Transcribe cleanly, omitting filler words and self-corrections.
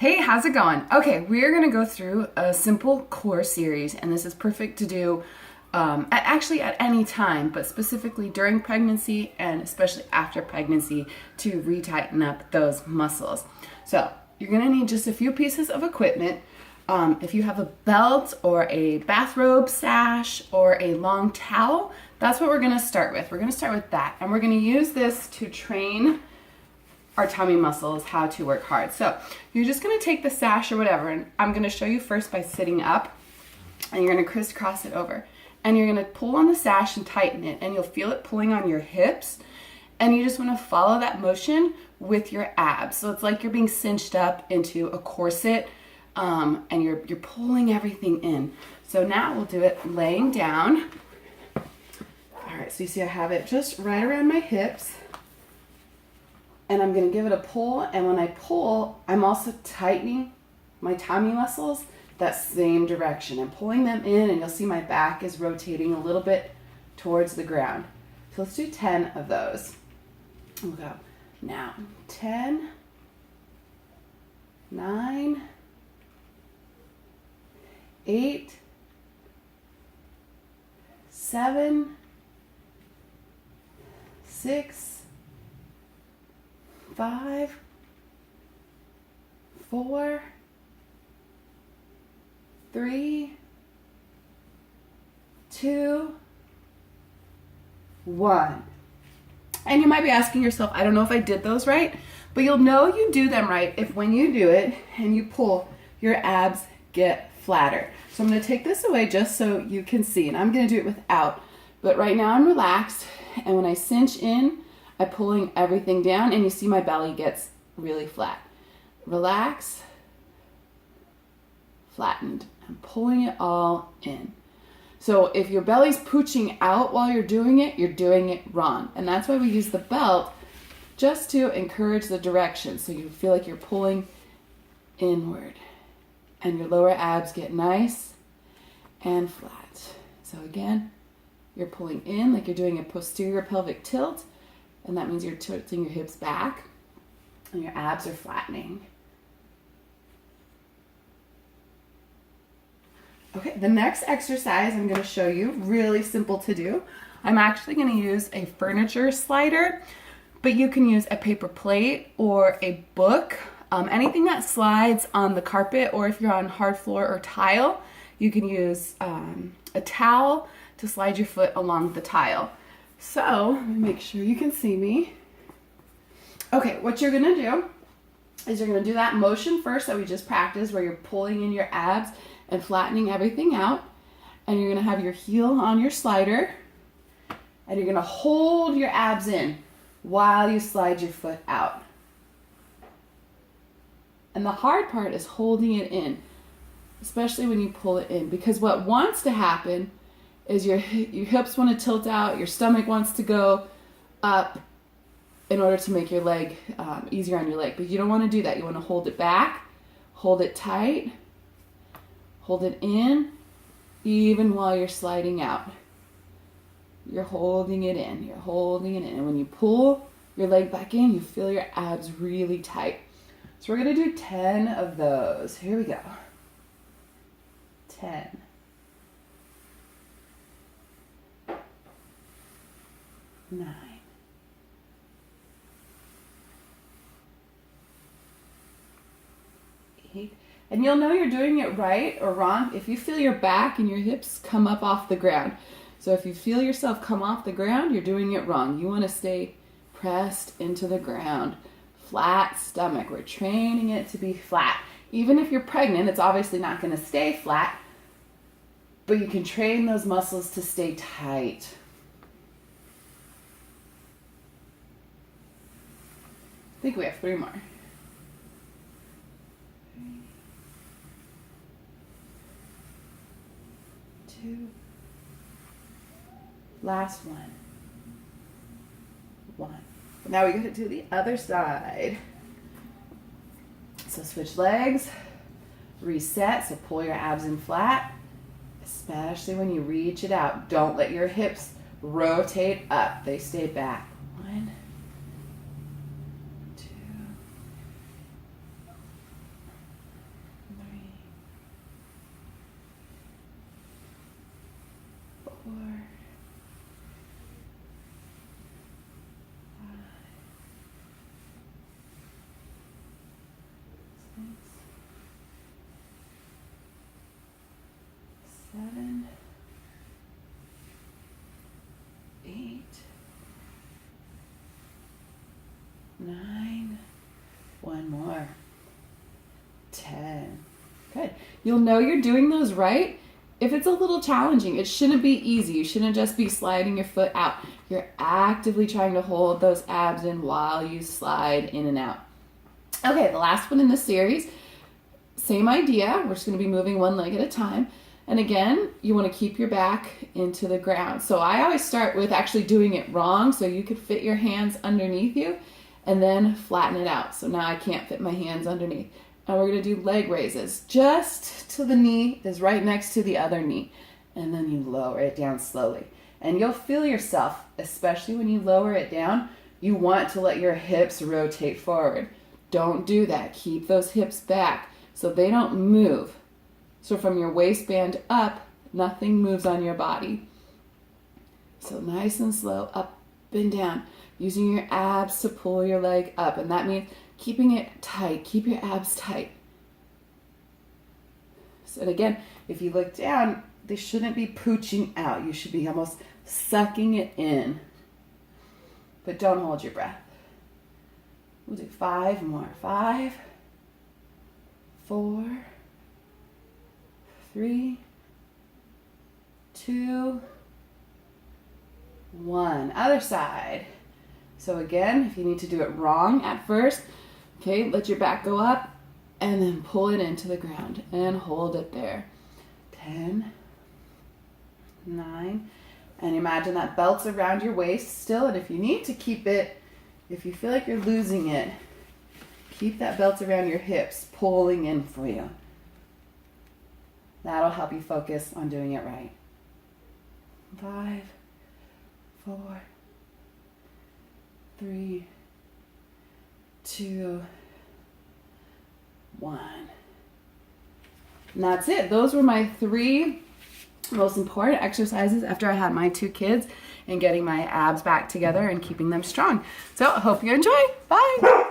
Hey, how's it going? Okay, we're gonna go through a simple core series, and this is perfect to do actually at any time, but specifically during pregnancy and especially after pregnancy to retighten up those muscles. So you're gonna need just a few pieces of equipment. If you have a belt or a bathrobe sash or a long towel, that's what we're gonna start with. We're gonna start with that, and we're gonna use this to train our tummy muscles how to work hard. So you're just gonna take the sash or whatever, and I'm gonna show you first by sitting up, and you're gonna crisscross it over. And you're gonna pull on the sash and tighten it, and you'll feel it pulling on your hips, and you just wanna follow that motion with your abs. So it's like you're being cinched up into a corset, and you're pulling everything in. So now we'll do it laying down. All right, so you see I have it just right around my hips. And I'm gonna give it a pull, and when I pull, I'm also tightening my tummy muscles that same direction. I'm pulling them in, and you'll see my back is rotating a little bit towards the ground. So let's do 10 of those. We'll go now. 10, 9, 8, 7, 6, 5, 4, 3, 2, 1. And you might be asking yourself, I don't know if I did those right, but you'll know you do them right if when you do it and you pull, your abs get flatter. So I'm going to take this away just so you can see, and I'm going to do it without. But right now I'm relaxed, and when I cinch in, I'm pulling everything down, and you see my belly gets really flat. Relax, flattened. I'm pulling it all in. So if your belly's pooching out while you're doing it wrong. And that's why we use the belt, just to encourage the direction, so you feel like you're pulling inward. And your lower abs get nice and flat. So again, you're pulling in like you're doing a posterior pelvic tilt, and that means you're tilting your hips back and your abs are flattening. Okay, the next exercise I'm going to show you, really simple to do. I'm actually going to use a furniture slider, but you can use a paper plate or a book, anything that slides on the carpet, or if you're on hard floor or tile, you can use a towel to slide your foot along the tile. So, let me make sure you can see me. Okay, what you're gonna do is you're gonna do that motion first that we just practiced, where you're pulling in your abs and flattening everything out. And you're gonna have your heel on your slider, and you're gonna hold your abs in while you slide your foot out. And the hard part is holding it in, especially when you pull it in, because what wants to happen is your hips want to tilt out, your stomach wants to go up in order to make your leg easier on your leg. But you don't want to do that. You want to hold it back, hold it tight, hold it in, even while you're sliding out. You're holding it in, you're holding it in. And when you pull your leg back in, you feel your abs really tight. So we're going to do 10 of those. Here we go. 10. 9, 8, and you'll know you're doing it right or wrong if you feel your back and your hips come up off the ground. So if you feel yourself come off the ground, you're doing it wrong. You want to stay pressed into the ground. Flat stomach. We're training it to be flat. Even if you're pregnant, it's obviously not going to stay flat, but you can train those muscles to stay tight. I think we have 3 more. 3, 2, last one. 1. Now we got to do the other side. So switch legs, reset, so pull your abs in flat, especially when you reach it out. Don't let your hips rotate up, they stay back. 1, 7, 8, 9, one more, 10. Good. You'll know you're doing those right if it's a little challenging. It shouldn't be easy. You shouldn't just be sliding your foot out. You're actively trying to hold those abs in while you slide in and out. Okay, the last one in the series, same idea. We're just going to be moving one leg at a time. And again, you want to keep your back into the ground. So I always start with actually doing it wrong so you could fit your hands underneath you and then flatten it out. So now I can't fit my hands underneath. And we're going to do leg raises just till the knee is right next to the other knee. And then you lower it down slowly. And you'll feel yourself, especially when you lower it down, you want to let your hips rotate forward. Don't do that. Keep those hips back so they don't move. So from your waistband up, nothing moves on your body. So nice and slow, up and down, using your abs to pull your leg up. And that means keeping it tight. Keep your abs tight. So again, if you look down, they shouldn't be pooching out. You should be almost sucking it in. But don't hold your breath. We'll do 5 more. 5, 4, 3, 2, 1. Other side. So again, if you need to do it wrong at first, okay, let your back go up and then pull it into the ground and hold it there. 10, 9, and imagine that belt's around your waist still, and if you need to keep it, if you feel like you're losing it, keep that belt around your hips, pulling in for you. That'll help you focus on doing it right. 5, 4, 3, 2, 1. And that's it. Those were my 3 most important exercises after I had my 2 kids and getting my abs back together and keeping them strong. So I hope you enjoy. Bye.